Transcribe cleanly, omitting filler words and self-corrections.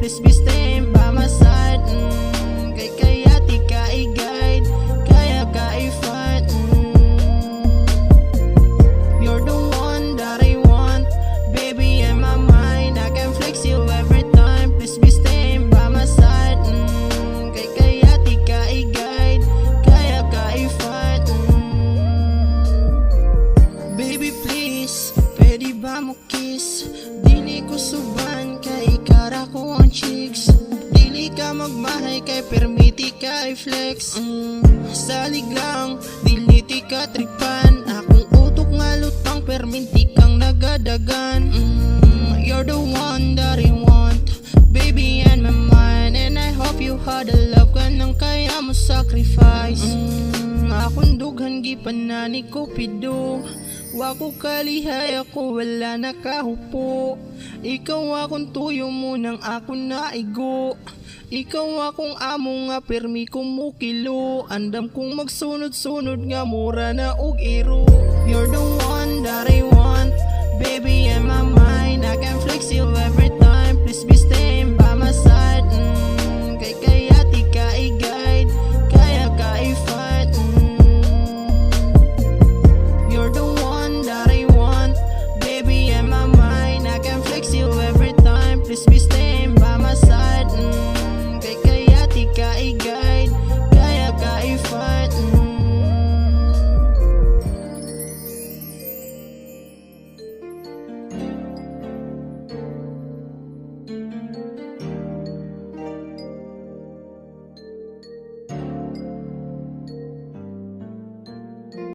please be staying by my side. Kaya di ka i-guide, kaya ka i-fight. You're the one that I want, baby, in my mind. I can flex you every time, please be staying by my side. Kaya di ka i-guide, kaya ka i-fight. Baby please, pwede ba mo kiss? Dili ko suban, kay ikara ko ang cheeks. Dili ka magmahay, kay permiti ka i-flex. Salig lang, dili ti ka tripan. Akong utok nga lutang, perminti kang nagadagan. You're the one that I want, baby, and my mind. And I hope you had a love ka nang kaya mo sacrifice. Akong dughan gipanani ko pido. Wako kalihay ako wala nakahupo. Ikaw akong tuyo mo nang ako naigo. Ikaw akong amo nga permi kumukilo. Andam kong magsunod-sunod nga mura na og iro. You're the one that I want, baby, in my mind. I can flex you every time, please be staying by my side. Kaya di ka i-guide, kaya ka i-fight. You're the one that I want, baby, in my mind. I can flex you every time, please be staying by my side. Kaya di ka i-guide, kaya ka i-fight.